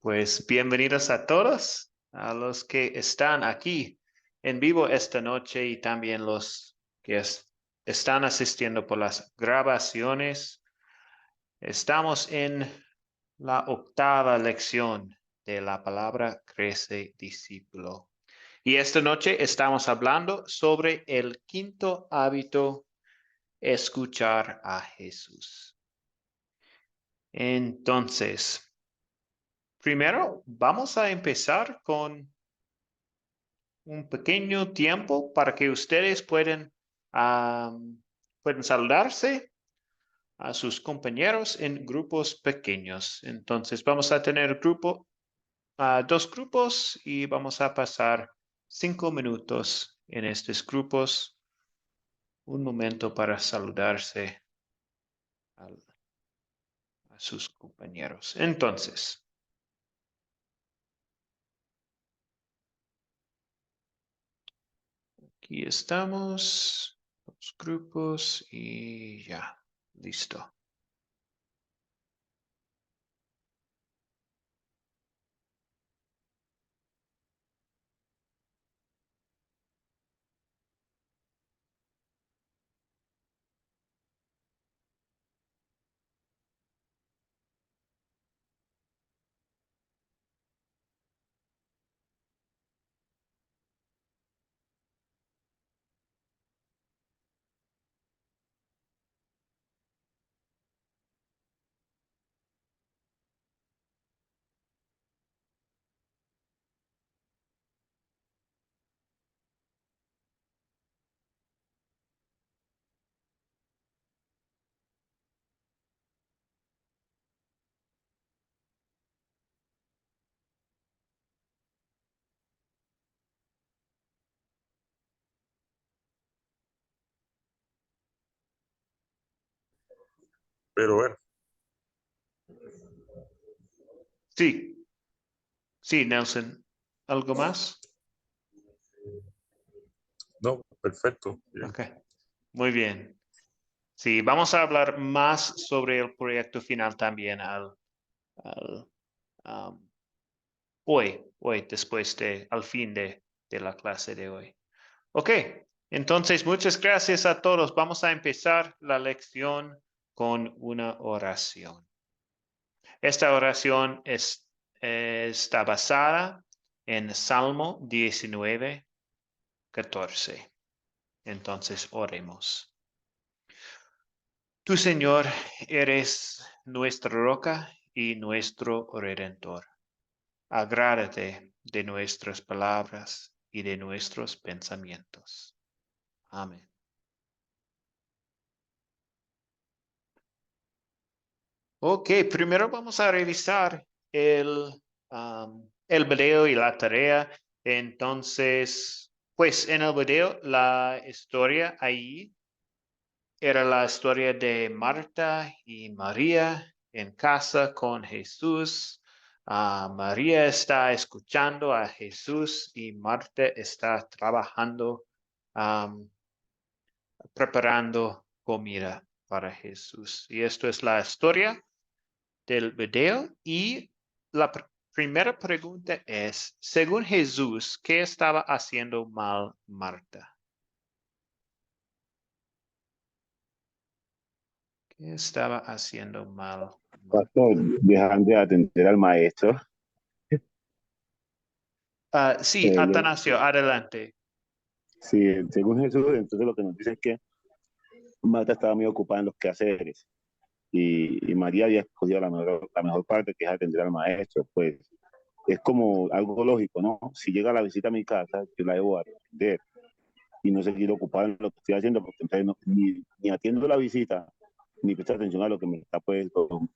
Pues bienvenidos a todos, a los que están aquí en vivo esta noche y también los que están asistiendo por las grabaciones. Estamos en la 8ª lección de la palabra crece discípulo. Y esta noche estamos hablando sobre el 5.º hábito, escuchar a Jesús. Entonces, primero vamos a empezar con un pequeño tiempo para que ustedes pueden saludarse a sus compañeros en grupos pequeños. Entonces vamos a tener dos grupos y vamos a pasar 5 minutos en estos grupos. Un momento para saludarse a sus compañeros. Entonces, aquí estamos, los grupos y ya, listo. Pero bueno, Sí, Nelson. ¿Algo más? no, perfecto. Bien. Ok, muy bien. Sí, vamos a hablar más sobre el proyecto final también al, um, hoy, al fin de la clase de hoy. Ok, entonces muchas gracias a todos. Vamos a empezar la lección con una oración. Esta oración está basada en Salmo 19:14. Entonces oremos. Tú, Señor, eres nuestra roca y nuestro redentor. Agrádate de nuestras palabras y de nuestros pensamientos. Amén. Ok, primero vamos a revisar el video y la tarea. Entonces, pues en el video la historia ahí era la historia de Marta y María en casa con Jesús. María está escuchando a Jesús y Marta está trabajando, preparando comida para Jesús. Y esto es la historia del video. Y la primera pregunta es, según Jesús, ¿qué estaba haciendo mal Marta? ¿Qué estaba haciendo mal Marta? Pastor, dejando de atender al maestro. Sí, Atanasio, adelante. Sí, según Jesús, entonces lo que nos dice es que Marta estaba muy ocupada en los quehaceres y María había escogido la mejor parte, que es atender al maestro. Pues es como algo lógico, ¿no? Si llega la visita a mi casa, yo la debo atender y no seguir ocupada en lo que estoy haciendo, porque entonces ni atiendo la visita, ni presto atención a lo que me está, pues,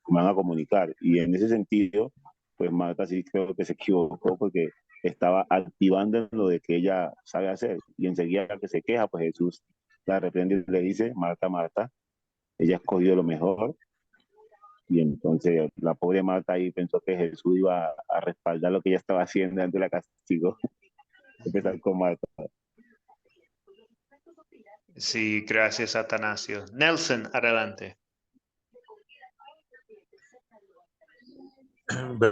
me van a comunicar. Y en ese sentido, pues Marta sí creo que se equivocó porque estaba activando lo de que ella sabe hacer. Y enseguida que se queja, pues Jesús la reprende y le dice, Marta, Marta, ella ha escogido lo mejor. Y entonces la pobre Marta ahí pensó que Jesús iba a respaldar lo que ella estaba haciendo, antes la castigó. Empezar con Marta. Sí, gracias, Atanasio. Nelson, adelante.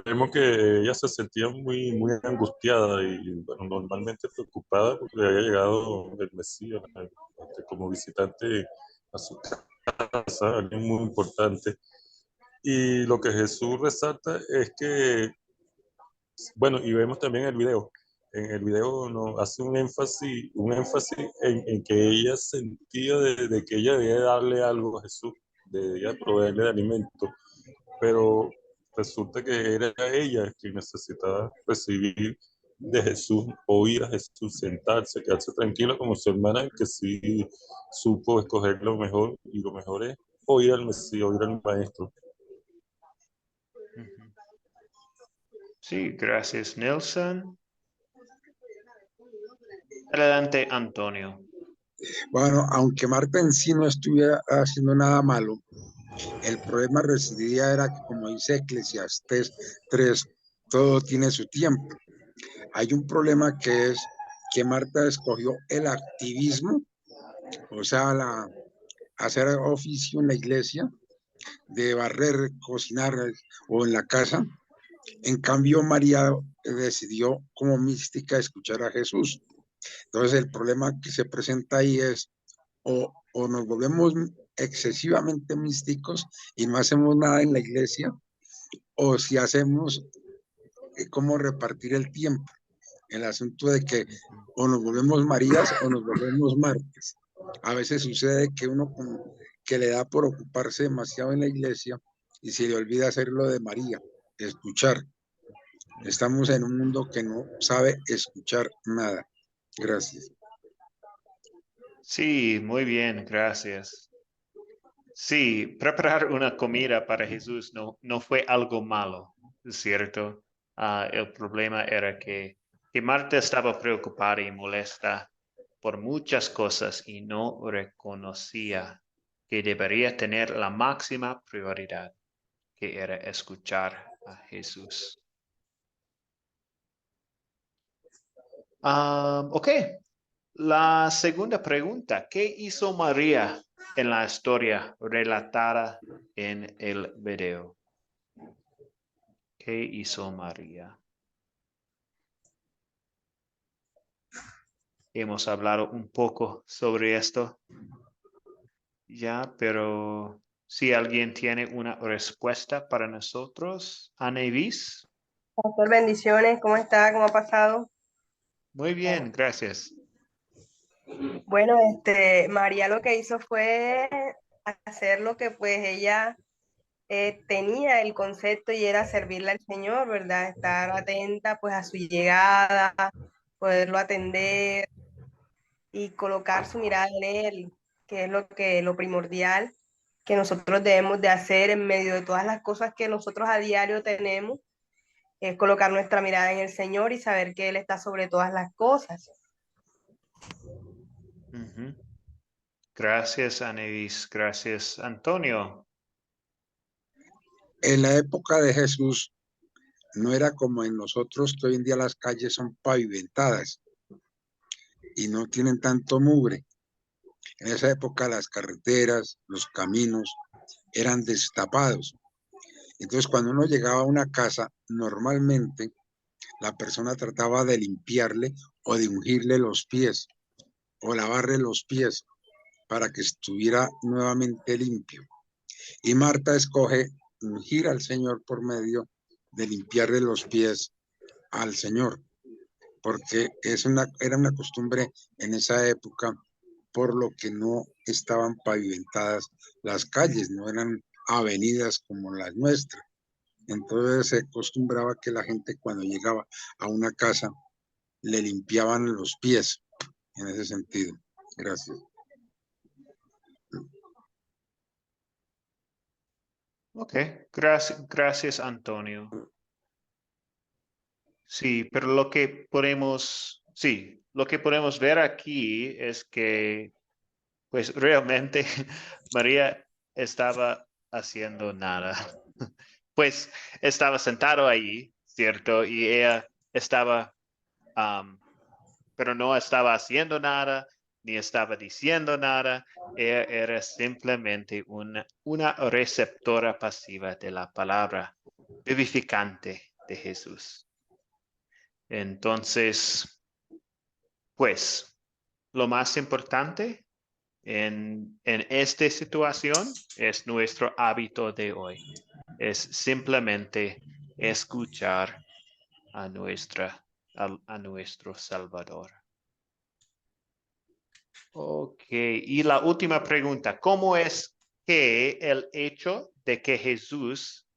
vemos que ella se sentía muy angustiada y bueno, normalmente preocupada porque había llegado el Mesías como visitante a su casa, alguien muy importante. Y lo que Jesús resalta es que, bueno, y vemos también el video. En el video nos hace un énfasis en que ella sentía de que ella debía darle algo a Jesús, debía proveerle de alimento, pero resulta que era ella quien necesitaba recibir de Jesús, oír a Jesús, sentarse, quedarse tranquila como su hermana, que sí supo escoger lo mejor, y lo mejor es oír al Mesías, oír al Maestro. Ujú. Sí, gracias, Nelson. Adelante, Antonio. Bueno, aunque Marta en sí no estuviera haciendo nada malo, el problema residía era que, como dice Eclesiastés 3, todo tiene su tiempo. Hay un problema que es que Marta escogió el activismo, o sea, hacer oficio en la iglesia, de barrer, cocinar o en la casa. En cambio, María decidió como mística escuchar a Jesús. Entonces, el problema que se presenta ahí es o nos volvemos excesivamente místicos y no hacemos nada en la iglesia, o si hacemos cómo repartir el tiempo. El asunto de que o nos volvemos Marías o nos volvemos Martas. A veces sucede que uno que le da por ocuparse demasiado en la iglesia y se le olvida hacer lo de María, escuchar. Estamos en un mundo que no sabe escuchar nada. Gracias. Sí, muy bien, gracias. Sí, preparar una comida para Jesús no fue algo malo, ¿cierto? El problema era que Marta estaba preocupada y molesta por muchas cosas y no reconocía que debería tener la máxima prioridad, que era escuchar a Jesús. Ok, la segunda pregunta, ¿qué hizo María en la historia relatada en el video? ¿Qué hizo María? Hemos hablado un poco sobre esto ya, pero si alguien tiene una respuesta para nosotros, Anevis. Pastor, bendiciones, ¿cómo está? ¿Cómo ha pasado? Muy bien, gracias. Bueno, María lo que hizo fue hacer lo que pues ella tenía el concepto y era servirle al Señor, ¿verdad? Estar atenta pues a su llegada, poderlo atender y colocar su mirada en Él, que es lo primordial que nosotros debemos de hacer en medio de todas las cosas que nosotros a diario tenemos, es colocar nuestra mirada en el Señor y saber que Él está sobre todas las cosas. Ujú. Gracias, Anevis. Gracias, Antonio. En la época de Jesús no era como en nosotros, que hoy en día las calles son pavimentadas y no tienen tanto mugre. En esa época las carreteras, los caminos eran destapados. Entonces, cuando uno llegaba a una casa, normalmente la persona trataba de limpiarle o de ungirle los pies o lavarle los pies para que estuviera nuevamente limpio. Y Marta escoge ungir al Señor por medio de limpiarle los pies al Señor, porque era una costumbre en esa época, por lo que no estaban pavimentadas las calles, no eran avenidas como las nuestras. Entonces se acostumbraba que la gente cuando llegaba a una casa le limpiaban los pies en ese sentido. Gracias. Ok, gracias, Antonio. Sí, pero lo que podemos ver aquí es que, pues realmente María estaba haciendo nada. Pues estaba sentado ahí, ¿cierto? Y ella estaba, pero no estaba haciendo nada, ni estaba diciendo nada. Ella era simplemente una receptora pasiva de la palabra. vivificante de Jesús. Entonces, pues, lo más importante en esta situación es nuestro hábito de hoy. Es simplemente escuchar a nuestro Salvador. Ok, y la última pregunta, ¿cómo es que el hecho de que Jesús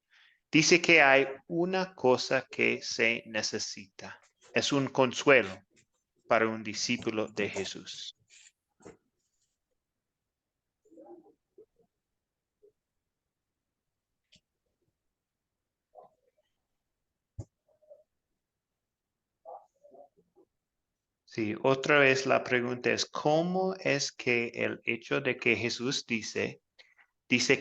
dice que hay una cosa que se necesita? Es un consuelo para un discípulo de Jesús. Sí, otra vez la pregunta es, ¿cómo es que el hecho de que Jesús dice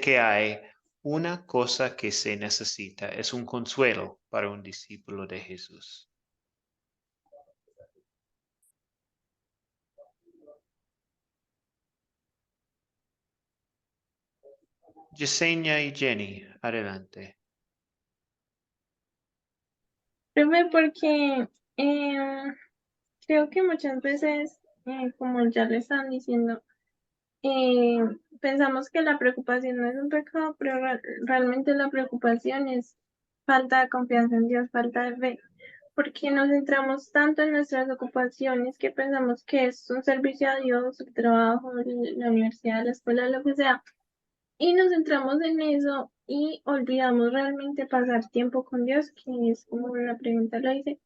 que hay una cosa que se necesita, es un consuelo para un discípulo de Jesús? Yesenia y Jenny, adelante. Profe, porque creo que muchas veces, como ya le están diciendo, pensamos que la preocupación no es un pecado, pero realmente la preocupación es falta de confianza en Dios, falta de fe, porque nos centramos tanto en nuestras ocupaciones que pensamos que es un servicio a Dios, el trabajo, la universidad, la escuela, lo que sea, y nos centramos en eso y olvidamos realmente pasar tiempo con Dios, que es como la pregunta lo dice,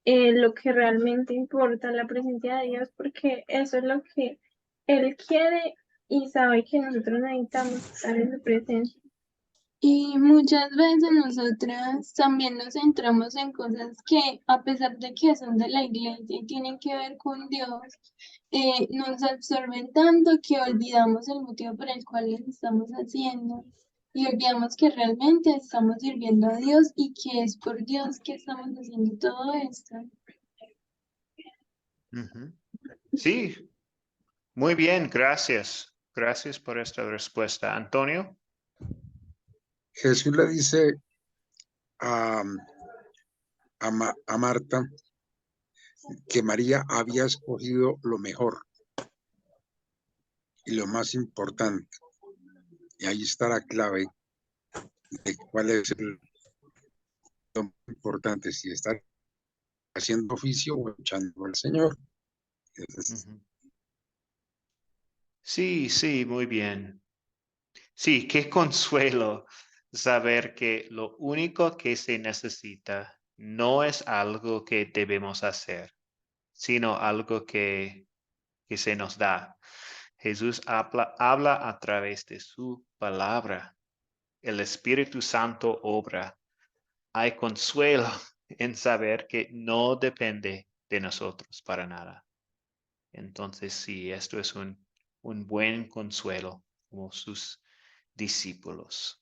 lo que realmente importa, la presencia de Dios, porque eso es lo que Él quiere y sabe que nosotros necesitamos estar en su presencia. Y muchas veces nosotras también nos centramos en cosas que, a pesar de que son de la iglesia y tienen que ver con Dios, nos absorben tanto que olvidamos el motivo por el cual les estamos haciendo y olvidamos que realmente estamos sirviendo a Dios y que es por Dios que estamos haciendo todo esto. Sí, muy bien, gracias. Gracias por esta respuesta. Antonio. Jesús le dice a Marta que María había escogido lo mejor y lo más importante. Y ahí está la clave de cuál es lo más importante, si está haciendo oficio o echando al Señor. Sí, sí, muy bien. Sí, qué consuelo saber que lo único que se necesita no es algo que debemos hacer, sino algo que se nos da. Jesús habla a través de su palabra. El Espíritu Santo obra. Hay consuelo en saber que no depende de nosotros para nada. Entonces, sí, esto es un buen consuelo como sus discípulos.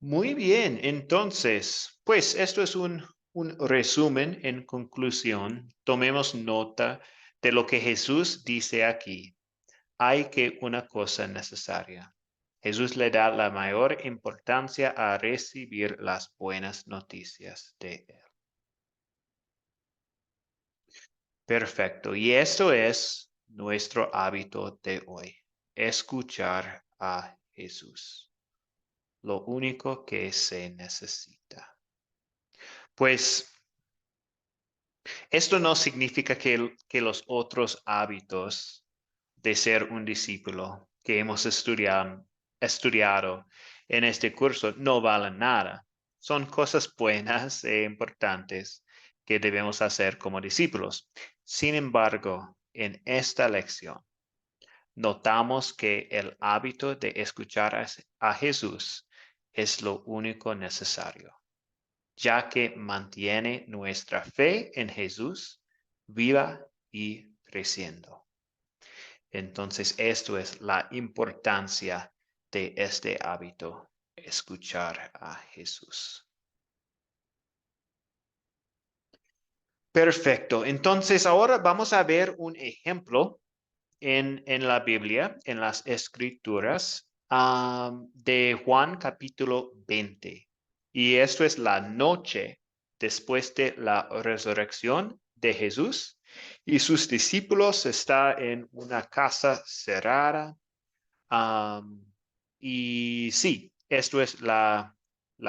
Muy bien, entonces, pues esto es un resumen. En conclusión, tomemos nota de lo que Jesús dice aquí. Hay que una cosa necesaria. Jesús le da la mayor importancia a recibir las buenas noticias de Él. Perfecto. Y esto es nuestro hábito de hoy. Escuchar a Jesús. Lo único que se necesita. Pues esto no significa que los otros hábitos de ser un discípulo que hemos estudiado en este curso no valen nada. Son cosas buenas e importantes que debemos hacer como discípulos. Sin embargo, en esta lección, notamos que el hábito de escuchar a Jesús es lo único necesario, ya que mantiene nuestra fe en Jesús viva y creciendo. Entonces, esto es la importancia de este hábito, escuchar a Jesús. Perfecto. Entonces, ahora vamos a ver un ejemplo en la Biblia, en las Escrituras, de Juan capítulo 20. Y esto es la noche después de la resurrección de Jesús. Y sus discípulos están en una casa cerrada. Y sí, esto es la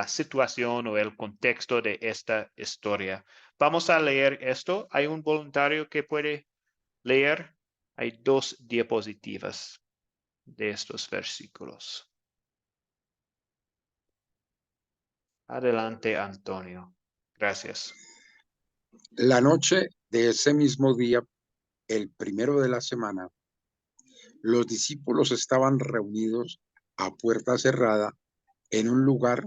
situación o el contexto de esta historia. Vamos a leer esto. ¿Hay un voluntario que puede leer? Hay 2 diapositivas de estos versículos. Adelante, Antonio. Gracias. La noche de ese mismo día, el primero de la semana, los discípulos estaban reunidos a puerta cerrada en un lugar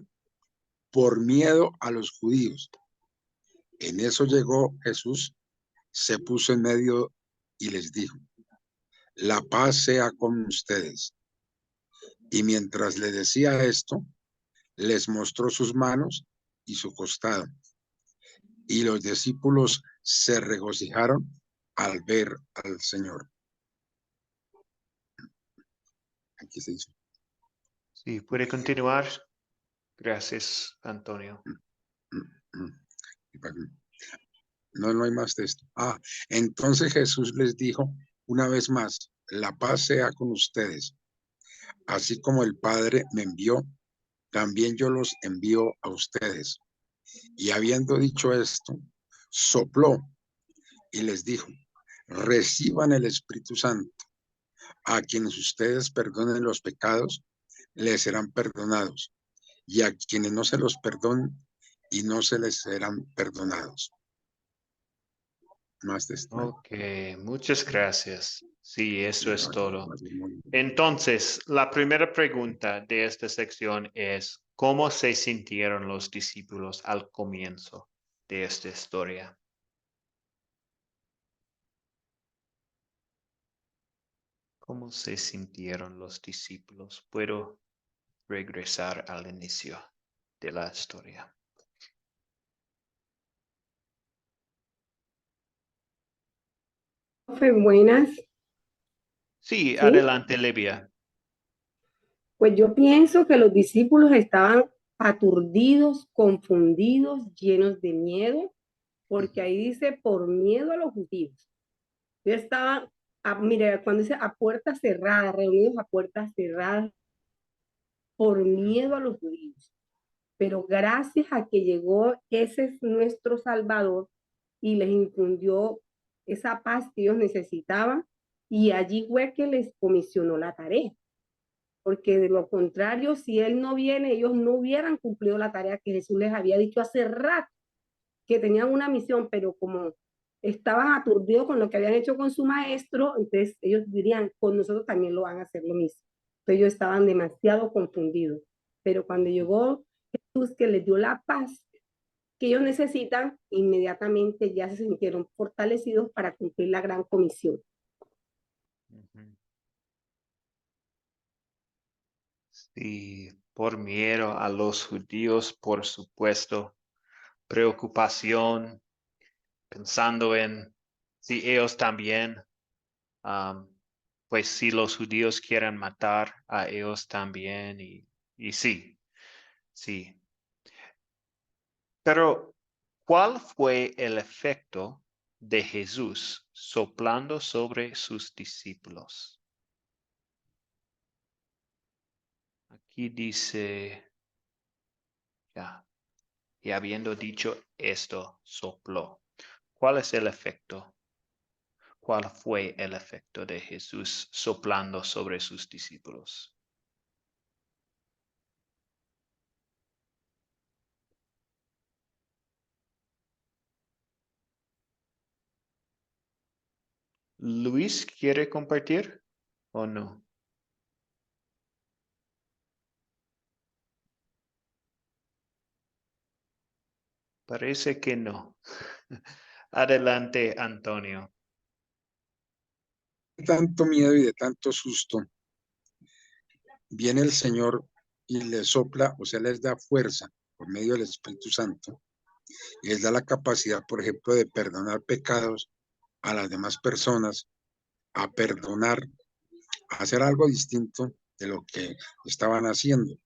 por miedo a los judíos. En eso llegó Jesús, se puso en medio y les dijo: la paz sea con ustedes. Y mientras le decía esto, les mostró sus manos y su costado. Y los discípulos se regocijaron al ver al Señor. Aquí se hizo. Sí, puede continuar. Gracias, Antonio. No hay más de esto. Entonces Jesús les dijo una vez más: la paz sea con ustedes. Así como el Padre me envió, también yo los envío a ustedes. Y habiendo dicho esto, sopló y les dijo: reciban el Espíritu Santo. A quienes ustedes perdonen los pecados, les serán perdonados. Y a quienes no se los perdonen, y no se les serán perdonados. Más de esto. Ok, muchas gracias. Sí, eso es todo. Entonces, la primera pregunta de esta sección es, ¿cómo se sintieron los discípulos al comienzo de esta historia? ¿Cómo se sintieron los discípulos? Puedo regresar al inicio de la historia. Buenas. Sí, ¿Sí? adelante, Livia. Pues yo pienso que los discípulos estaban aturdidos, confundidos, llenos de miedo, porque ahí dice por miedo a los judíos. Yo estaba, mire, cuando dice a puertas cerradas, reunidos a puertas cerradas, por miedo a los judíos. Pero gracias a que llegó ese es nuestro Salvador y les infundió esa paz que ellos necesitaban, y allí fue que les comisionó la tarea. Porque de lo contrario, si Él no viene, ellos no hubieran cumplido la tarea que Jesús les había dicho hace rato, que tenían una misión, pero como estaban aturdidos con lo que habían hecho con su maestro, entonces ellos dirían, con nosotros también lo van a hacer lo mismo. Entonces ellos estaban demasiado confundidos. Pero cuando llegó Jesús, que les dio la paz que ellos necesitan, inmediatamente ya se sintieron fortalecidos para cumplir la gran comisión. Sí, por miedo a los judíos, por supuesto, preocupación, pensando en si ellos también, pues si los judíos quieren matar a ellos también, y sí, sí. Pero, ¿cuál fue el efecto de Jesús soplando sobre sus discípulos? Aquí dice, ya, y habiendo dicho esto, sopló. ¿Cuál es el efecto? ¿Cuál fue el efecto de Jesús soplando sobre sus discípulos? ¿Luis quiere compartir o no? Parece que no. Adelante, Antonio. De tanto miedo y de tanto susto, viene el Señor y les sopla, o sea, les da fuerza por medio del Espíritu Santo, y les da la capacidad, por ejemplo, de perdonar pecados a las demás personas, a perdonar, a hacer algo distinto de lo que estaban haciendo,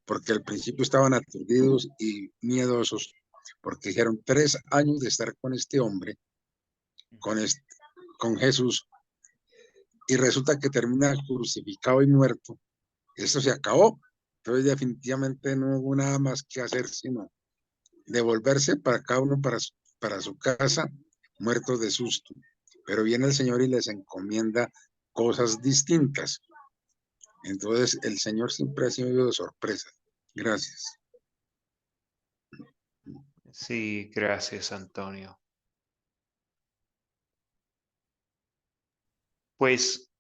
porque al principio estaban aturdidos y miedosos, porque dijeron 3 años de estar con este hombre, con Jesús, y resulta que termina crucificado y muerto. Esto se acabó. Entonces definitivamente no hubo nada más que hacer sino devolverse para cada uno para su casa, muertos de susto. Pero viene el Señor y les encomienda cosas distintas. Entonces el Señor siempre ha sido de sorpresa. Gracias. Sí, gracias, Antonio. Pues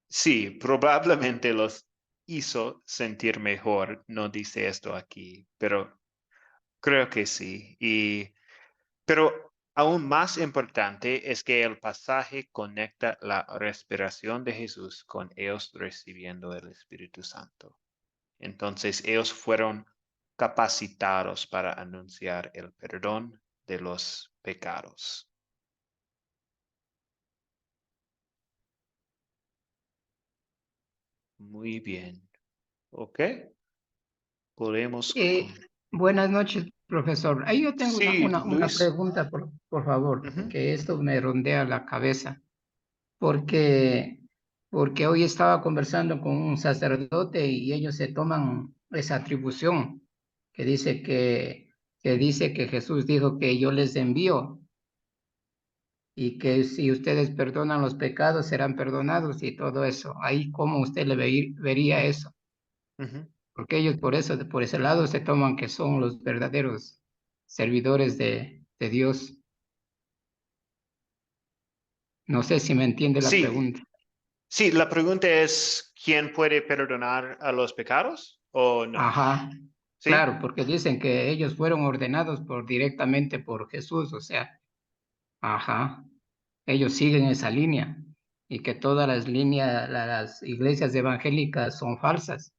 sí, probablemente los hizo sentir mejor. No dice esto aquí, pero creo que sí. Pero aún más importante es que el pasaje conecta la respiración de Jesús con ellos recibiendo el Espíritu Santo. Entonces ellos fueron capacitados para anunciar el perdón de los pecados. Muy bien. Ok. Podemos. Buenas noches, profesor. Ahí yo tengo Sí, una Luis. pregunta, por favor, Ujú. que esto me rondea la cabeza, porque hoy estaba conversando con un sacerdote y ellos se toman esa atribución que dice que Jesús dijo que yo les envío y que si ustedes perdonan los pecados serán perdonados y todo eso. Ahí, ¿cómo usted vería eso? Ujú. Porque ellos por ese lado se toman que son los verdaderos servidores de Dios. No sé si me entiende la Sí, pregunta. sí, la pregunta es, ¿quién puede perdonar a los pecados o no? Ajá, ¿Sí? claro, porque dicen que ellos fueron ordenados directamente por Jesús, o sea, ajá, ellos siguen esa línea y que todas las líneas, las iglesias evangélicas son falsas.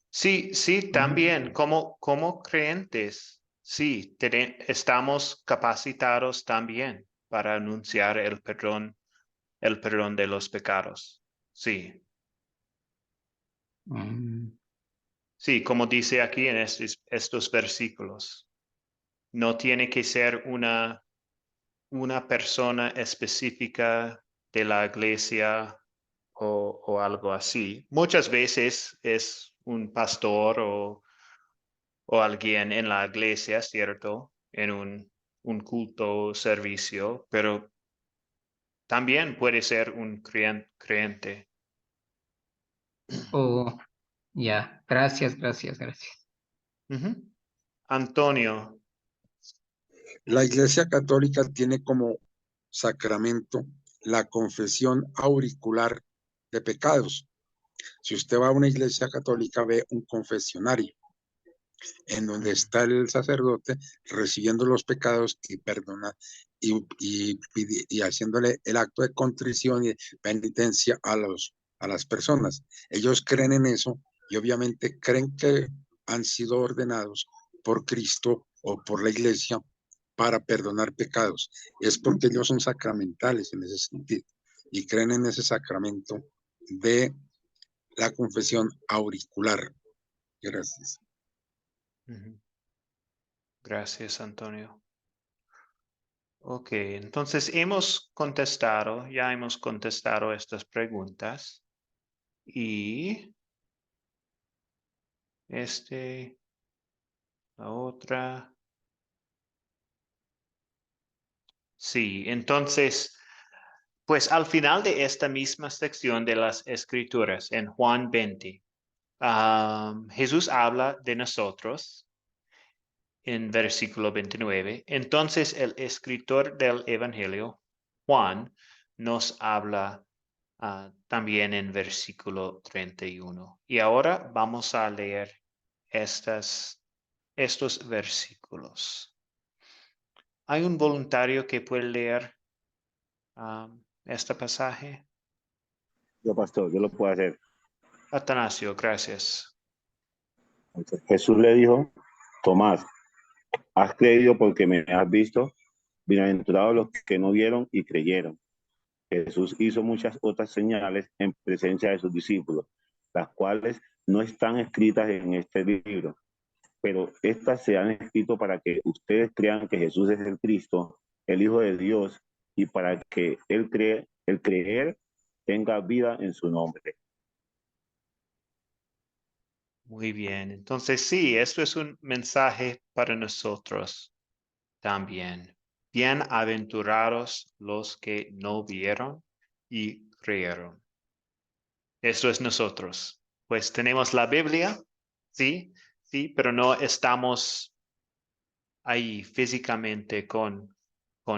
Sí, sí, también como creyentes, sí, estamos capacitados también para anunciar el perdón de los pecados. Sí, Mm. sí, como dice aquí en estos versículos, no tiene que ser una persona específica de la iglesia o algo así. Muchas veces es un pastor o alguien en la iglesia, ¿cierto? En un culto o servicio, pero también puede ser un creyente. Oh, ya, gracias. Ujú. Antonio. La Iglesia Católica tiene como sacramento la confesión auricular de pecados. Si usted va a una iglesia católica, ve un confesionario en donde está el sacerdote recibiendo los pecados y perdona y haciéndole el acto de contrición y penitencia a las personas. Ellos creen en eso y obviamente creen que han sido ordenados por Cristo o por la iglesia para perdonar pecados. Es porque ellos son sacramentales en ese sentido y creen en ese sacramento de la confesión auricular. Gracias. Ujú. Gracias, Antonio. Ok, entonces ya hemos contestado estas preguntas y la otra. Sí, entonces, pues al final de esta misma sección de las Escrituras, en Juan 20, Jesús habla de nosotros en versículo 29. Entonces el escritor del Evangelio, Juan, nos habla también en versículo 31. Y ahora vamos a leer estos versículos. ¿Hay un voluntario que puede leer este pasaje? Yo, pastor, yo lo puedo hacer. Atanasio, gracias. Jesús le dijo, Tomás, has creído porque me has visto, bienaventurados los que no vieron y creyeron. Jesús hizo muchas otras señales en presencia de sus discípulos, las cuales no están escritas en este libro, pero estas se han escrito para que ustedes crean que Jesús es el Cristo, el Hijo de Dios, y para que el creer tenga vida en su nombre. Muy bien. Entonces, sí, esto es un mensaje para nosotros también. Bienaventurados los que no vieron y creyeron. Esto es nosotros. Pues tenemos la Biblia, sí, sí, pero no estamos ahí físicamente con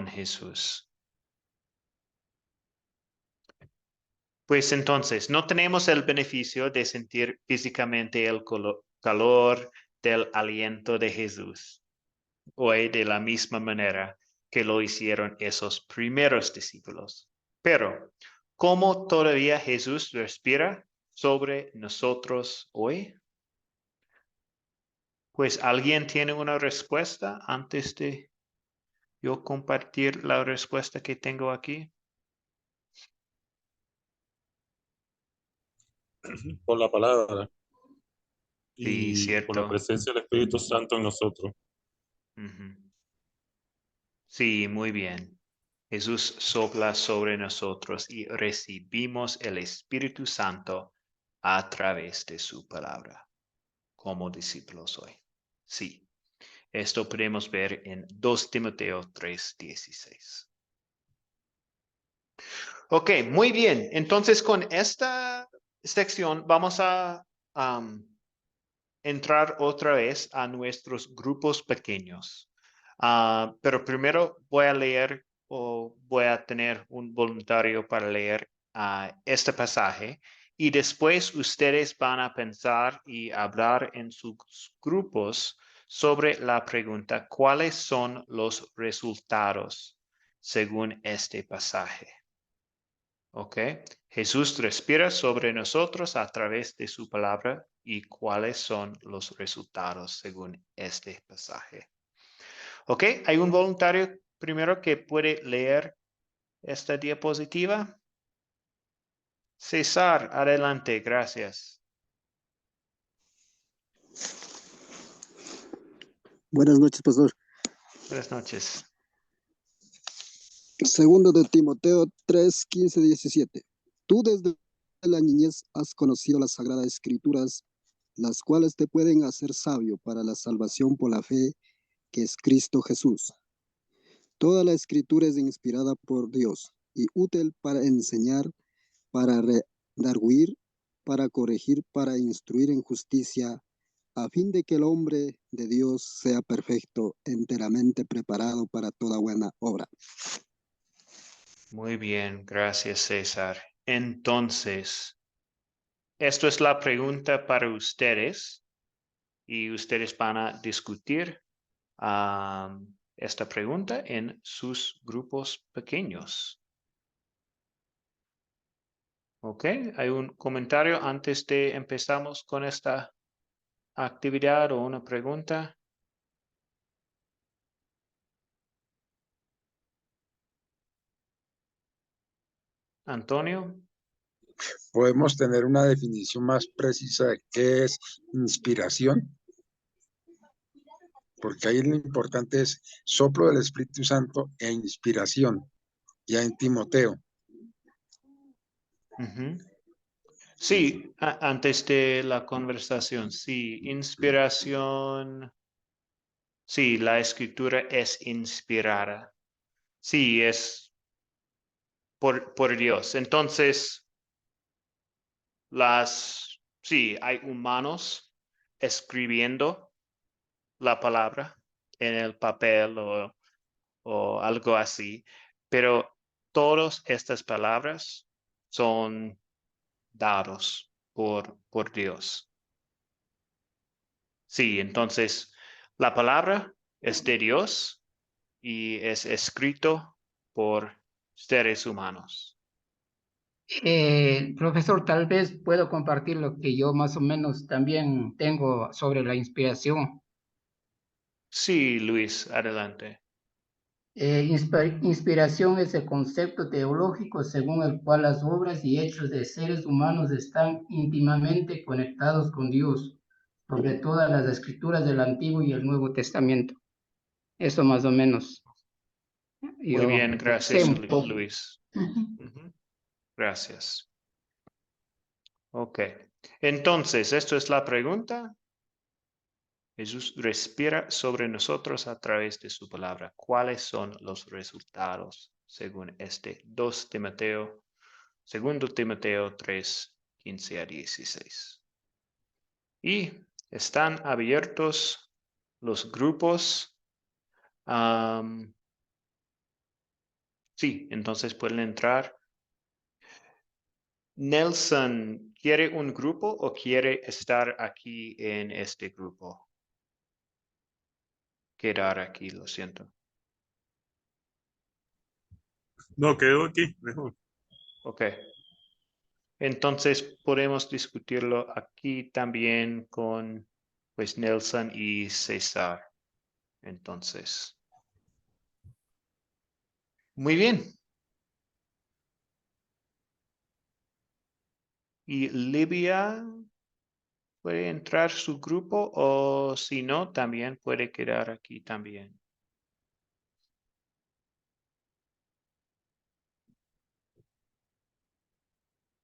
Jesús. Pues entonces, no tenemos el beneficio de sentir físicamente el calor del aliento de Jesús hoy de la misma manera que lo hicieron esos primeros discípulos. Pero, ¿cómo todavía Jesús respira sobre nosotros hoy? Pues, ¿alguien tiene una respuesta antes de yo compartir la respuesta que tengo aquí? Por la palabra Sí, y por la cierto. presencia del Espíritu Santo en nosotros. Sí, muy bien. Jesús sopla sobre nosotros y recibimos el Espíritu Santo a través de su palabra, como discípulos hoy. Sí, esto podemos ver en 2 Timoteo 3:16. Ok, muy bien. Entonces, con esta sección vamos a entrar otra vez a nuestros grupos pequeños. Pero primero voy a leer o voy a tener un voluntario para leer este pasaje y después ustedes van a pensar y hablar en sus grupos sobre la pregunta, ¿cuáles son los resultados según este pasaje? ¿Ok? Jesús respira sobre nosotros a través de su palabra y cuáles son los resultados según este pasaje. ¿Ok? ¿Hay un voluntario primero que puede leer esta diapositiva? César, adelante, gracias. Buenas noches, pastor. Buenas noches. Segundo de Timoteo 3, 15, 17. Tú desde la niñez has conocido las sagradas escrituras, las cuales te pueden hacer sabio para la salvación por la fe que es Cristo Jesús. Toda la escritura es inspirada por Dios y útil para enseñar, para redarguir, para corregir, para instruir en justicia, a fin de que el hombre de Dios sea perfecto, enteramente preparado para toda buena obra. Muy bien, gracias, César. Entonces, esto es la pregunta para ustedes y ustedes van a discutir esta pregunta en sus grupos pequeños. ¿Ok? ¿Hay un comentario antes de empezamos con esta actividad o una pregunta? Antonio. ¿Podemos tener una definición más precisa de qué es inspiración? Porque ahí lo importante es soplo del Espíritu Santo e inspiración, ya en Timoteo. Sí, antes de la conversación, sí, inspiración, sí, la escritura es inspirada, sí, es por Dios. Entonces, sí, hay humanos escribiendo la palabra en el papel o algo así, pero todas estas palabras son dados por Dios. Sí, entonces la palabra es de Dios y es escrito por seres humanos. Profesor, tal vez puedo compartir lo que yo más o menos también tengo sobre la inspiración. Sí, Luis, adelante. Inspiración es el concepto teológico según el cual las obras y hechos de seres humanos están íntimamente conectados con Dios, sobre todas las escrituras del Antiguo y el Nuevo Testamento. Eso más o menos. Muy Yo bien, sé gracias, un poco. Luis. Ujú. Ujú. Gracias. Ok. Entonces, esto es la pregunta. Jesús respira sobre nosotros a través de su palabra. ¿Cuáles son los resultados según este 2 Timoteo, 2 Timoteo 3, 15 a 16? Y están abiertos los grupos. Sí, entonces pueden entrar. Nelson, ¿quiere un grupo o quiere estar aquí en este grupo? Quedar aquí, lo siento. No, quedo aquí, mejor. Ok. Entonces podemos discutirlo aquí también con pues Nelson y César. Entonces, muy bien. Y Livia puede entrar su grupo o si no, también puede quedar aquí también.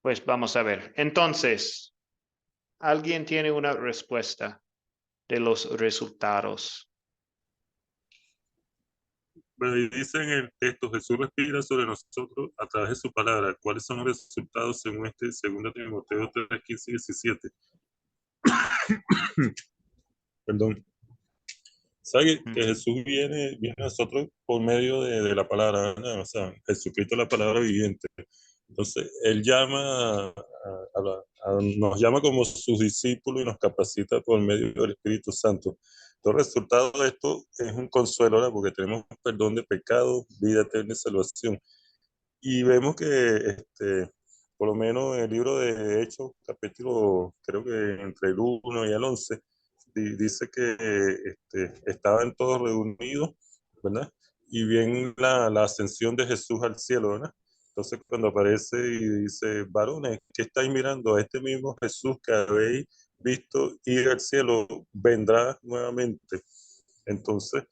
Pues vamos a ver. Entonces, ¿alguien tiene una respuesta de los resultados? Bueno, y dice en el texto, Jesús respira sobre nosotros a través de su palabra. ¿Cuáles son los resultados según este 2 Timoteo 3, 15 y 17? Perdón. ¿Sabe que Ujú. Jesús viene a nosotros por medio de la palabra, ¿no? O sea, Jesucristo es la palabra viviente. Entonces, Él llama nos llama como sus discípulos y nos capacita por medio del Espíritu Santo. El resultado de esto es un consuelo, ¿verdad? Porque tenemos perdón de pecados, vida eterna y salvación. Y vemos que, por lo menos en el libro de Hechos, capítulo, creo que entre el 1 y el 11, dice que estaban todos reunidos, ¿verdad? Y ven la ascensión de Jesús al cielo, ¿verdad? Entonces cuando aparece y dice, varones, ¿qué estáis mirando? A este mismo Jesús que habéis visto ir al cielo, vendrá nuevamente. Entonces,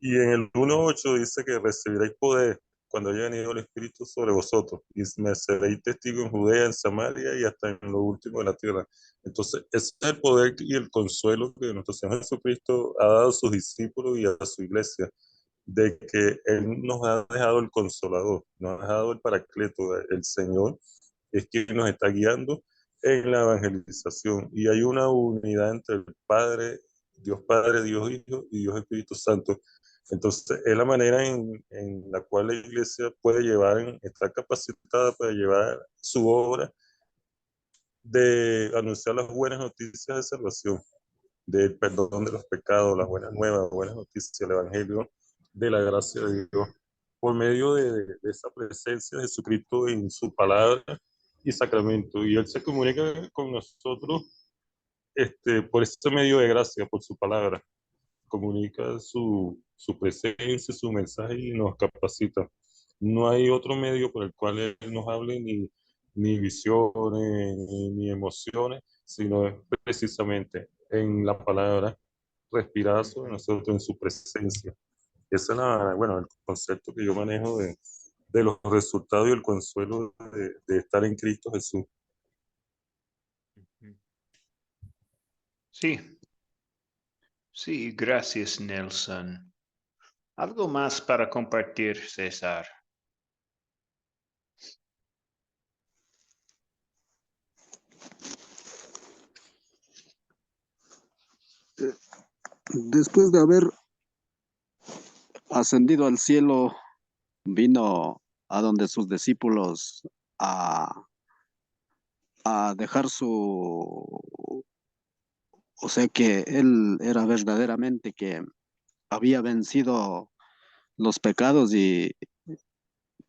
y en el 1.8 dice que recibiréis poder cuando haya venido el Espíritu sobre vosotros, y me seréis testigo en Judea, en Samaria y hasta en lo último de la tierra. Entonces, ese es el poder y el consuelo que nuestro Señor Jesucristo ha dado a sus discípulos y a su iglesia, de que Él nos ha dejado el consolador, nos ha dejado el paracleto, el Señor es quien nos está guiando en la evangelización. Y hay una unidad entre el Padre, Dios Hijo y Dios Espíritu Santo. Entonces, es la manera en la cual la iglesia puede está capacitada para llevar su obra de anunciar las buenas noticias de salvación, del perdón de los pecados, las buenas nuevas, buenas noticias, el evangelio de la gracia de Dios, por medio de esa presencia de Jesucristo en su palabra y sacramento. Y Él se comunica con nosotros por este medio de gracia, por su palabra. Comunica su presencia, su mensaje y nos capacita. No hay otro medio por el cual Él nos hable ni visiones, ni emociones, sino es precisamente en la palabra respirada sobre nosotros, en su presencia. Ese es el concepto que yo manejo de los resultados y el consuelo de estar en Cristo Jesús. Sí. Sí, gracias, Nelson. ¿Algo más para compartir, César? Después de haber ascendido al cielo, vino a donde sus discípulos a dejar o sea que él era verdaderamente que había vencido los pecados y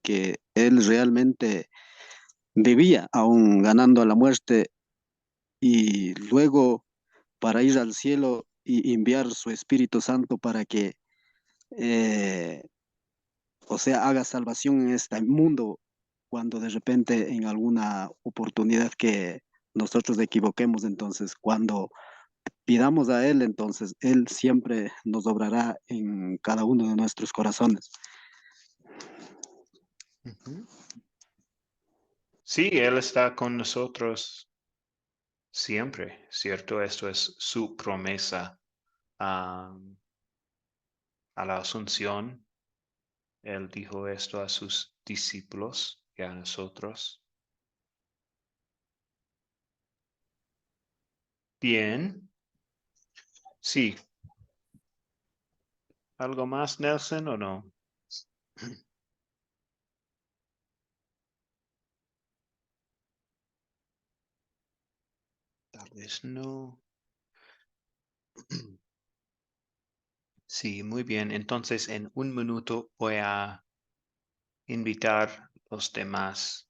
que él realmente vivía aún ganando la muerte y luego para ir al cielo y enviar su Espíritu Santo para que o sea, haga salvación en este mundo cuando de repente en alguna oportunidad que nosotros equivoquemos, entonces cuando pidamos a Él, entonces Él siempre nos obrará en cada uno de nuestros corazones. Ujú. Sí, Él está con nosotros siempre, ¿cierto? Esto es su promesa a la Asunción. Él dijo esto a sus discípulos y a nosotros. Bien. Sí. ¿Algo más, Nelson, o no? Tal vez no. Sí, muy bien. Entonces, en un minuto voy a invitar a los demás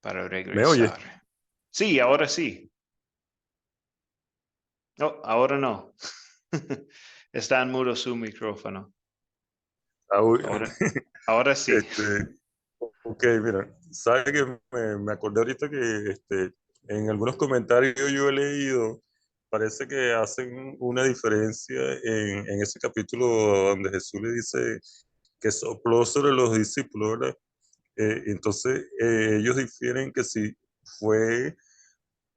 para ¿Me oye? regresar. Sí, ahora sí. No, ahora no. Está en mudo su micrófono. Ah, uy, Ahora sí. este, ok, mira, sabe que me acordé ahorita que en algunos comentarios yo he leído, parece que hacen una diferencia en ese capítulo donde Jesús le dice que sopló sobre los discípulos, ¿verdad? Entonces, ellos difieren que si fue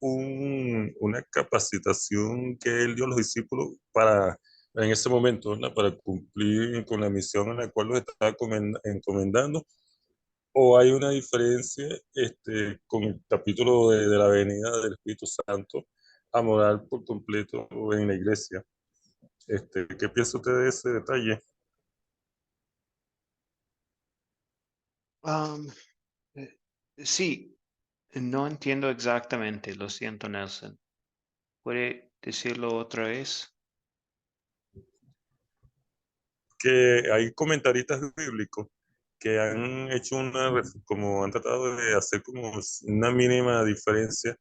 una capacitación que él dio a los discípulos para, en ese momento, ¿verdad? Para cumplir con la misión en la cual los estaba encomendando, o hay una diferencia con el capítulo de la venida del Espíritu Santo a morar por completo en la iglesia. ¿Qué piensa usted de ese detalle? Um, eh, sí, no entiendo exactamente. Lo siento, Nelson. ¿Puede decirlo otra vez? Que hay comentaristas bíblicos que han hecho como han tratado de hacer como una mínima diferencia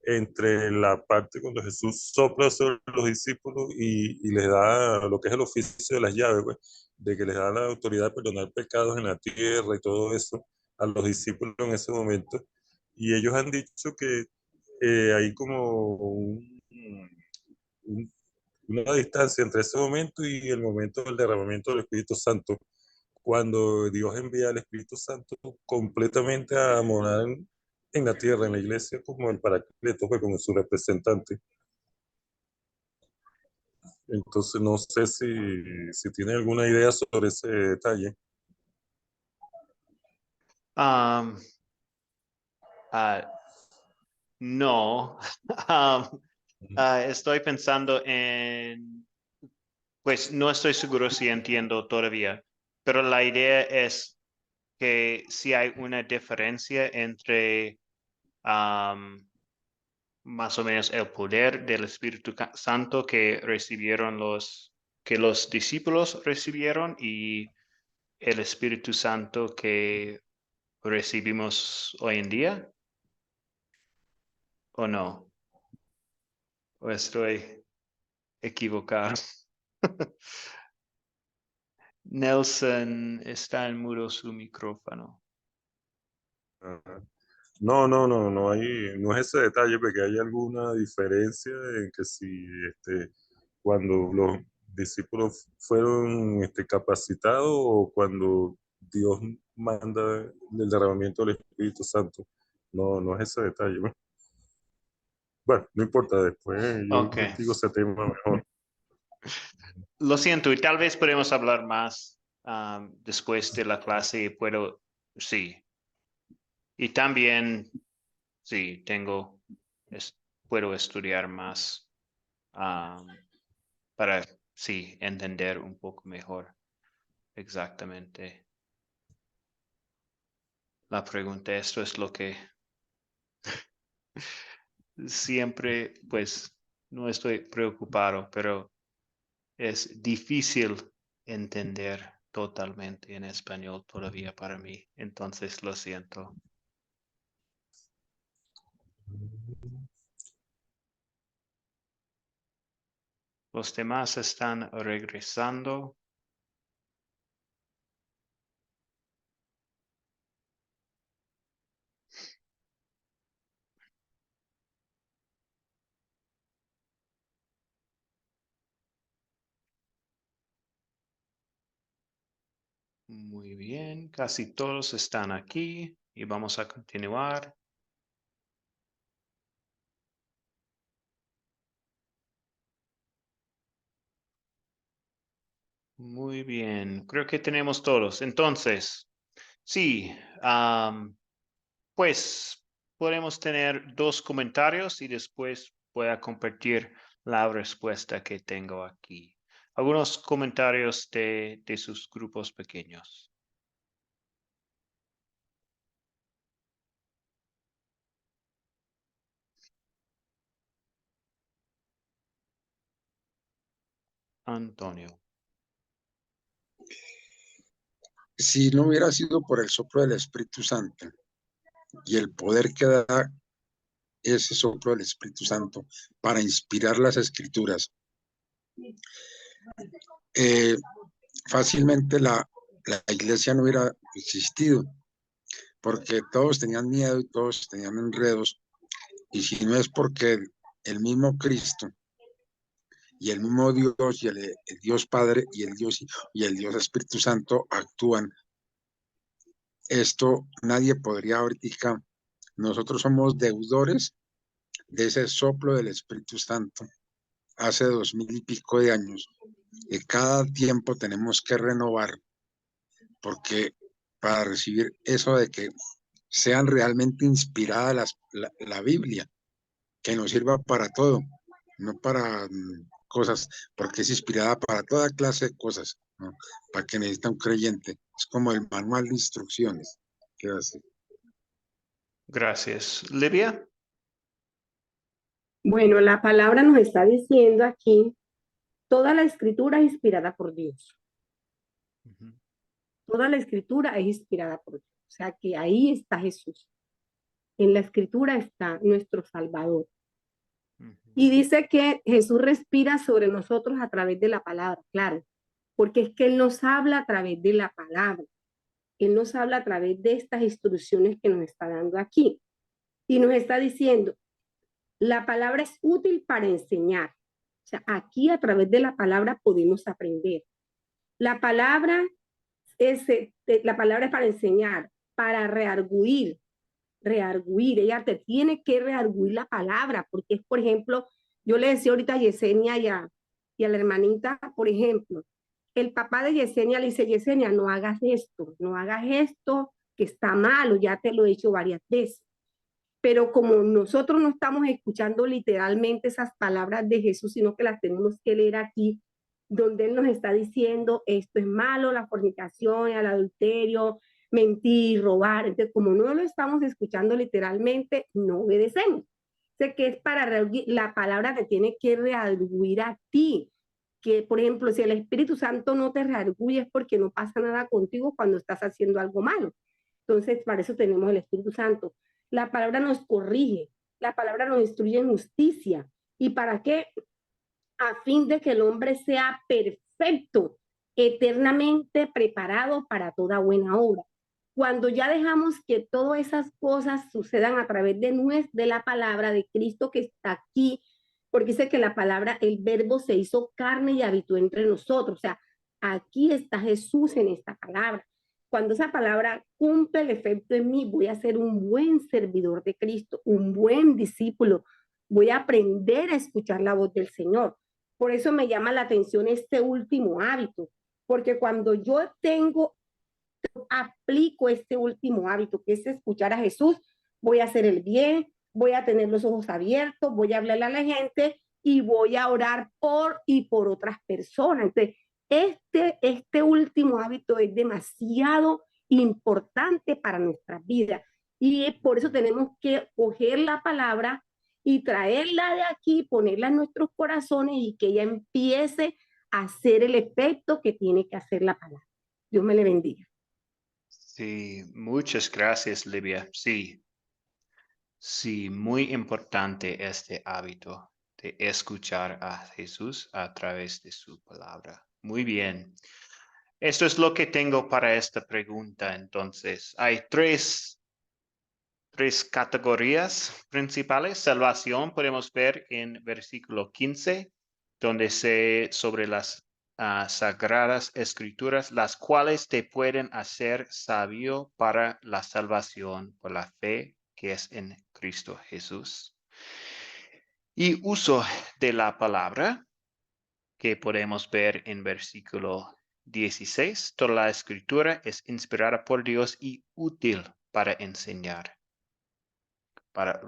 entre la parte cuando Jesús sopla sobre los discípulos y les da lo que es el oficio de las llaves, pues, de que les da la autoridad de perdonar pecados en la tierra y todo eso a los discípulos en ese momento. Y ellos han dicho que hay como un una distancia entre ese momento y el momento del derramamiento del Espíritu Santo, cuando Dios envía al Espíritu Santo completamente a morar en la tierra, en la iglesia, como el Paracleto, pues, como su representante. Entonces, no sé si tiene alguna idea sobre ese detalle. Um, no. Um, estoy pensando en, pues no estoy seguro si entiendo todavía, pero la idea es que si hay una diferencia entre más o menos el poder del Espíritu Santo que que los discípulos recibieron y el Espíritu Santo que recibimos hoy en día, ¿o no? ¿O estoy equivocado? Nelson está en mudo su micrófono. Ajá. No es ese detalle, porque hay alguna diferencia en que si cuando los discípulos fueron capacitados o cuando Dios manda el derramamiento del Espíritu Santo. No es ese detalle, ¿no? Bueno, no importa, después yo Ok. investigo ese tema mejor. Lo siento, y tal vez podemos hablar más después de la clase y sí. Y también, sí, puedo estudiar más para, sí, entender un poco mejor exactamente la pregunta. Esto es lo que siempre, pues, no estoy preocupado, pero es difícil entender totalmente en español todavía para mí. Entonces, lo siento. Los demás están regresando. Muy bien, casi todos están aquí y vamos a continuar. Muy bien, creo que tenemos todos. Entonces, sí, pues podemos tener 2 comentarios y después voy a compartir la respuesta que tengo aquí. Algunos comentarios de sus grupos pequeños. Antonio. Si no hubiera sido por el soplo del Espíritu Santo y el poder que da ese soplo del Espíritu Santo para inspirar las escrituras, fácilmente la iglesia no hubiera existido, porque todos tenían miedo y todos tenían enredos, y si no es porque el mismo Cristo y el mismo Dios y el Dios Padre y el Dios y el Dios Espíritu Santo actúan, esto nadie podría ahorita. Nosotros somos deudores de ese soplo del Espíritu Santo hace 2000 y pico de años, que cada tiempo tenemos que renovar, porque para recibir eso de que sean realmente inspiradas la Biblia, que nos sirva para todo, no para cosas, porque es inspirada para toda clase de cosas, ¿no? Para que necesita un creyente. Es como el manual de instrucciones. ¿Qué hace? Gracias. Livia. Bueno, la palabra nos está diciendo aquí, toda la escritura es inspirada por Dios. Toda la escritura es inspirada por Dios. O sea que ahí está Jesús. En la escritura está nuestro Salvador. Y dice que Jesús respira sobre nosotros a través de la palabra, claro, porque es que Él nos habla a través de la palabra. Él nos habla a través de estas instrucciones que nos está dando aquí. Y nos está diciendo, la palabra es útil para enseñar. O sea, aquí a través de la palabra podemos aprender. La palabra es para enseñar, para rearguir. Ella te tiene que rearguir la palabra, porque es, por ejemplo, yo le decía ahorita a Yesenia y a la hermanita, por ejemplo, el papá de Yesenia le dice, Yesenia, no hagas esto, que está malo, ya te lo he dicho varias veces. Pero como nosotros no estamos escuchando literalmente esas palabras de Jesús, sino que las tenemos que leer aquí, donde Él nos está diciendo, esto es malo, la fornicación, el adulterio, mentir, robar. Entonces, como no lo estamos escuchando literalmente, no obedecemos. O sea, que es para la palabra te tiene que redarguir a ti. Que, por ejemplo, si el Espíritu Santo no te redarguye es porque no pasa nada contigo cuando estás haciendo algo malo. Entonces, para eso tenemos el Espíritu Santo. La palabra nos corrige, la palabra nos instruye en justicia. ¿Y para qué? A fin de que el hombre sea perfecto, eternamente preparado para toda buena obra. Cuando ya dejamos que todas esas cosas sucedan a través de la palabra de Cristo que está aquí, porque dice que la palabra, el verbo se hizo carne y habitó entre nosotros. O sea, aquí está Jesús en esta palabra. Cuando esa palabra cumple el efecto en mí, voy a ser un buen servidor de Cristo, un buen discípulo. Voy a aprender a escuchar la voz del Señor. Por eso me llama la atención este último hábito, porque cuando yo aplico este último hábito, que es escuchar a Jesús, voy a hacer el bien, voy a tener los ojos abiertos, voy a hablarle a la gente y voy a orar por y por otras personas. Entonces, este último hábito es demasiado importante para nuestras vidas y por eso tenemos que coger la palabra y traerla de aquí, ponerla en nuestros corazones y que ella empiece a hacer el efecto que tiene que hacer la palabra. Dios me le bendiga. Sí, muchas gracias, Livia. Sí, muy importante este hábito de escuchar a Jesús a través de su palabra. Muy bien. Esto es lo que tengo para esta pregunta. Entonces, hay tres categorías principales. Salvación podemos ver en versículo 15, donde sobre las sagradas escrituras, las cuales te pueden hacer sabio para la salvación por la fe que es en Cristo Jesús. Y uso de la palabra que podemos ver en versículo 16. Toda la escritura es inspirada por Dios y útil para enseñar, para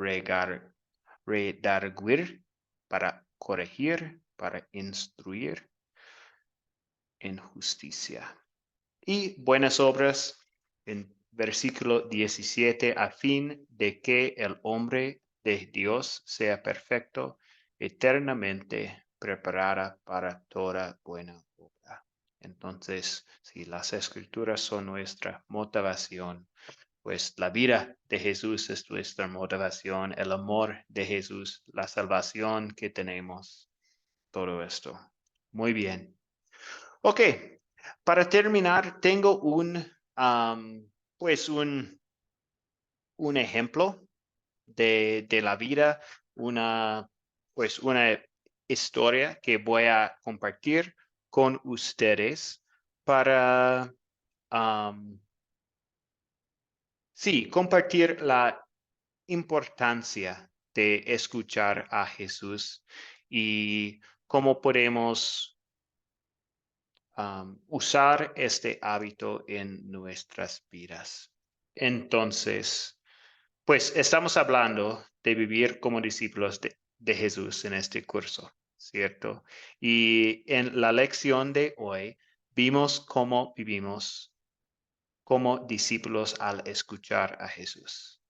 redarguir, para corregir, para instruir en justicia. Y buenas obras en versículo 17, a fin de que el hombre de Dios sea perfecto, eternamente preparada para toda buena obra. Entonces, si las escrituras son nuestra motivación, pues la vida de Jesús es nuestra motivación, el amor de Jesús, la salvación que tenemos, todo esto. Muy bien. Ok, para terminar, tengo pues un ejemplo de la vida, pues una historia que voy a compartir con ustedes para, compartir la importancia de escuchar a Jesús y cómo podemos usar este hábito en nuestras vidas. Entonces, pues estamos hablando de vivir como discípulos de Jesús en este curso, ¿cierto? Y en la lección de hoy vimos cómo vivimos como discípulos al escuchar a Jesús.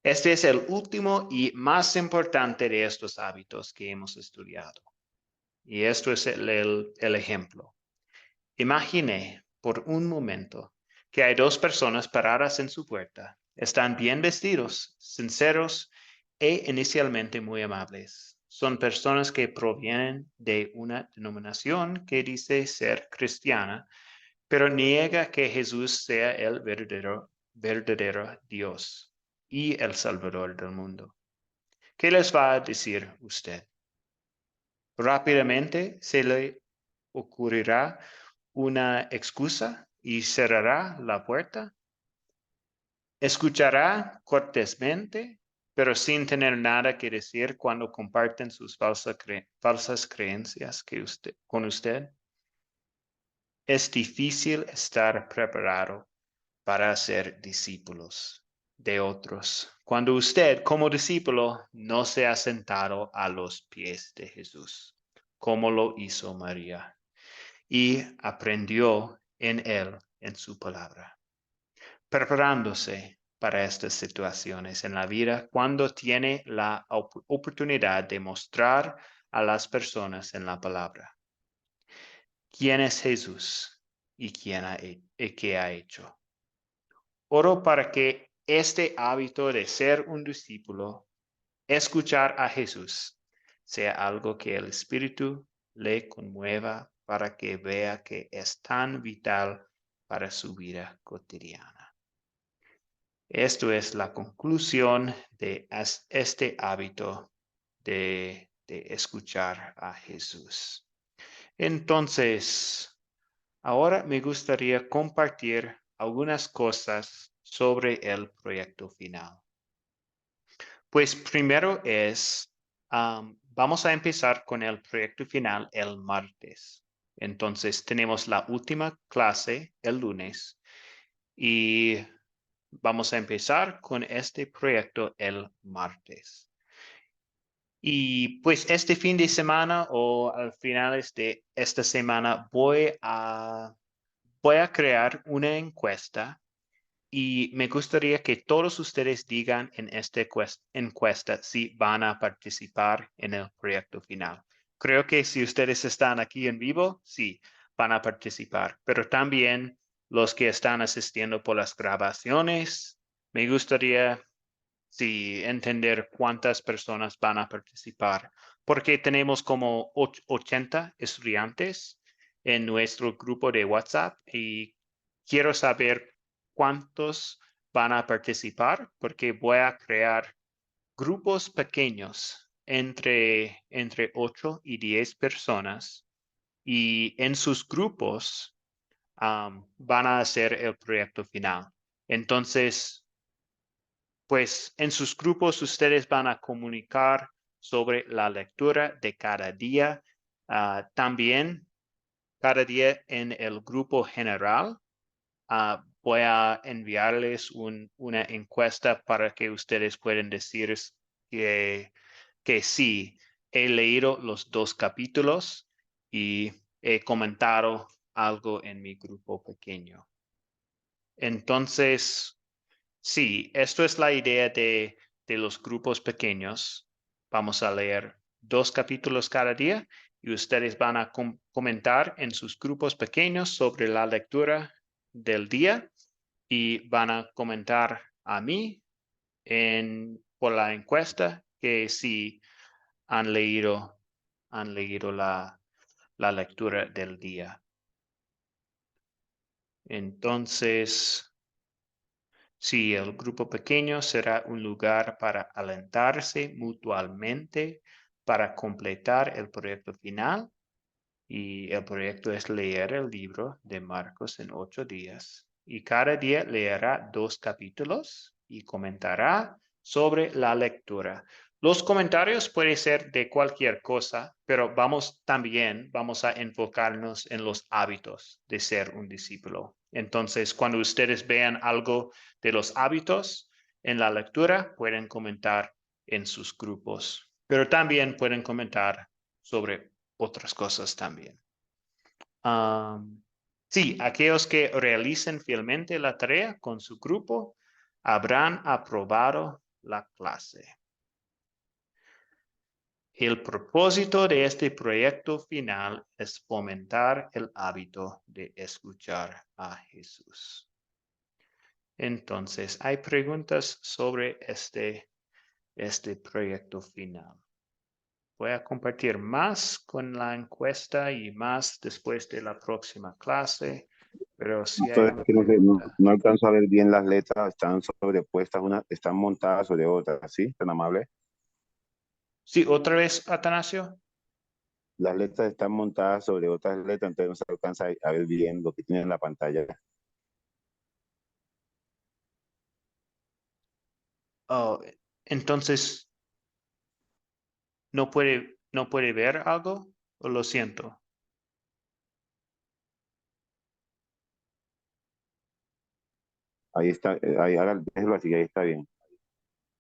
Este es el último y más importante de estos hábitos que hemos estudiado. Y esto es el ejemplo. Imagine por un momento que hay dos personas paradas en su puerta. Están bien vestidos, sinceros e inicialmente muy amables. Son personas que provienen de una denominación que dice ser cristiana, pero niega que Jesús sea el verdadero Dios y el Salvador del mundo. ¿Qué les va a decir usted? Rápidamente se le ocurrirá una excusa y cerrará la puerta. Escuchará cortésmente, pero sin tener nada que decir cuando comparten sus falsas creencias con usted. Es difícil estar preparado para ser discípulos de otros cuando usted, como discípulo, no se ha sentado a los pies de Jesús, como lo hizo María, y aprendió en él, en su palabra, preparándose para estas situaciones en la vida cuando tiene la oportunidad de mostrar a las personas en la palabra quién es Jesús y qué ha hecho. Oro para que este hábito de ser un discípulo, escuchar a Jesús, sea algo que el Espíritu le conmueva para que vea que es tan vital para su vida cotidiana. Esto es la conclusión de este hábito de escuchar a Jesús. Entonces, ahora me gustaría compartir algunas cosas sobre el proyecto final. Pues primero vamos a empezar con el proyecto final el martes. Entonces tenemos la última clase el lunes y vamos a empezar con este proyecto el martes. Y pues este fin de semana o al finales de esta semana voy a crear una encuesta y me gustaría que todos ustedes digan en esta encuesta si van a participar en el proyecto final. Creo que si ustedes están aquí en vivo, sí, van a participar, pero también los que están asistiendo por las grabaciones, me gustaría entender cuántas personas van a participar, porque tenemos como 80 estudiantes en nuestro grupo de WhatsApp y quiero saber cuántos van a participar, porque voy a crear grupos pequeños entre 8 y 10 personas y en sus grupos van a hacer el proyecto final. Entonces, pues en sus grupos ustedes van a comunicar sobre la lectura de cada día. También cada día en el grupo general voy a enviarles una encuesta para que ustedes puedan decir que sí, he leído los 2 capítulos y he comentado algo en mi grupo pequeño. Entonces, sí, esto es la idea de los grupos pequeños. Vamos a leer 2 capítulos cada día y ustedes van a comentar en sus grupos pequeños sobre la lectura del día y van a comentar a mí por la encuesta que si han leído la lectura del día. Entonces, sí, el grupo pequeño será un lugar para alentarse mutuamente para completar el proyecto final. Y el proyecto es leer el libro de Marcos en 8 días. Y cada día leerá 2 capítulos y comentará sobre la lectura. Los comentarios pueden ser de cualquier cosa, pero vamos a enfocarnos en los hábitos de ser un discípulo. Entonces, cuando ustedes vean algo de los hábitos en la lectura, pueden comentar en sus grupos, pero también pueden comentar sobre otras cosas también. Sí, aquellos que realicen fielmente la tarea con su grupo habrán aprobado la clase. El propósito de este proyecto final es fomentar el hábito de escuchar a Jesús. Entonces, hay preguntas sobre este proyecto final. Voy a compartir más con la encuesta y más después de la próxima clase, pero si hay una pregunta. No alcanzo a ver bien las letras, están sobrepuestas, están montadas sobre otras, ¿sí? Tan amable. Sí, otra vez, Atanasio. Las letras están montadas sobre otras letras, entonces no se alcanza a ver bien lo que tiene en la pantalla. Oh, entonces, ¿no puede ver algo? ¿O lo siento? Ahí está, ahora déjelo así, ahí está bien.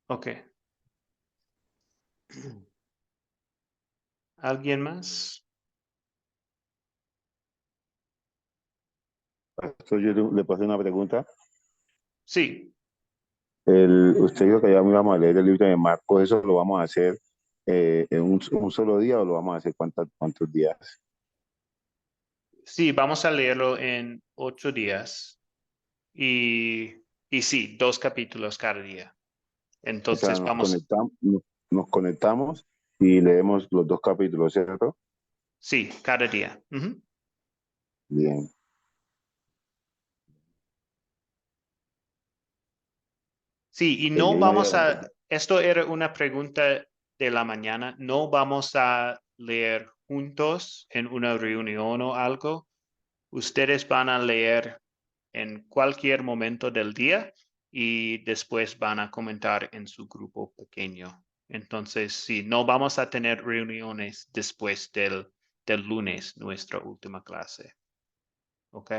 Ok. ¿Alguien más? Pastor, yo le puedo hacer una pregunta. Sí. Usted dijo que ya íbamos a leer el libro de Marcos, ¿eso lo vamos a hacer en un solo día o lo vamos a hacer cuántos días? Sí, vamos a leerlo en 8 días. Y sí, 2 capítulos cada día. O sea, Entonces nos conectamos y leemos los 2 capítulos, ¿cierto? Sí, cada día. Ujú. Bien. Sí, y Yo no no había- vamos esto era una pregunta de la mañana, no vamos a leer juntos en una reunión o algo. Ustedes van a leer en cualquier momento del día y después van a comentar en su grupo pequeño. Entonces, sí, no vamos a tener reuniones después del lunes, nuestra última clase. ¿Ok?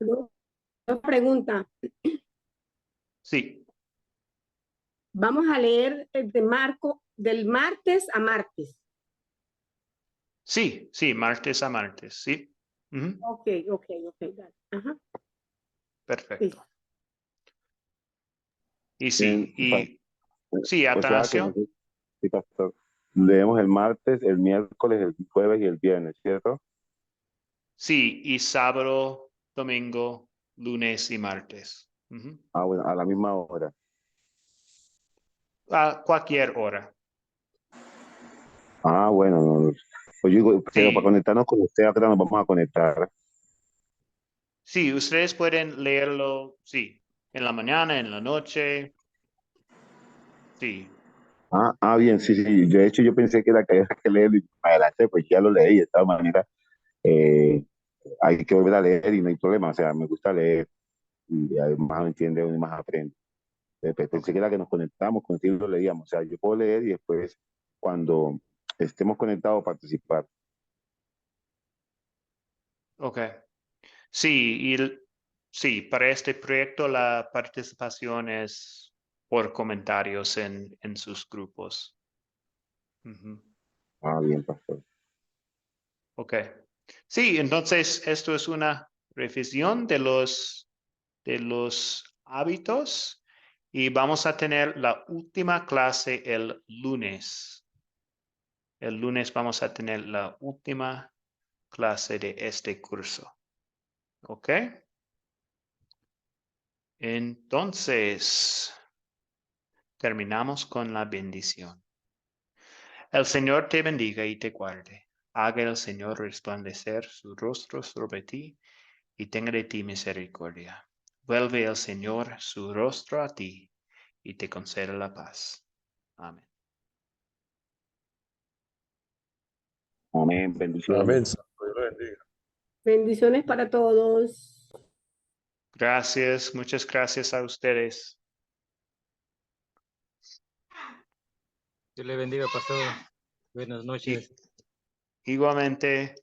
Una pregunta. Sí, Vamos a leer de Marco del martes a martes. sí, martes a martes, sí. Ujú. Ok, dale. Ajá, Perfecto. listo. Y Bien, sí, sí, o sea que Atanasio. sí, pastor. Leemos el martes, el miércoles, el jueves y el viernes, ¿cierto? Sí, y sábado, domingo, lunes y martes. Ujú. Ah, bueno, a la misma hora. A cualquier hora. Ah, bueno, pues yo digo, pero para Sí, conectarnos con usted ahora nos vamos a conectar. sí, ustedes pueden leerlo, sí, en la mañana, en la noche. Sí, Bien, sí, sí. De hecho, yo pensé que era que había que leerlo y para adelante, pues ya lo leí de todas maneras. eh, hay que volver a leer y no hay problema. O sea, me gusta leer y además me entiende uno y más aprende. Pensé que era que nos conectamos, contigo leíamos. O sea, yo puedo leer y después, cuando estemos conectados, participar. Ok. Sí, sí, para este proyecto la participación es por comentarios en sus grupos. Ujú. Ah, bien, pastor. Ok. Sí, entonces esto es una revisión de los hábitos y vamos a tener la última clase el lunes. El lunes vamos a tener la última clase de este curso. ¿Ok? Entonces, terminamos con la bendición. El Señor te bendiga y te guarde. Haga el Señor resplandecer su rostro sobre ti y tenga de ti misericordia. Vuelve el Señor su rostro a ti y te conceda la paz. Amén. Amén, bendiciones. Amén. Santo Dios lo bendiga. Bendiciones para todos. Gracias, muchas gracias a ustedes. Dios le bendiga, pastor. Buenas noches. Igualmente.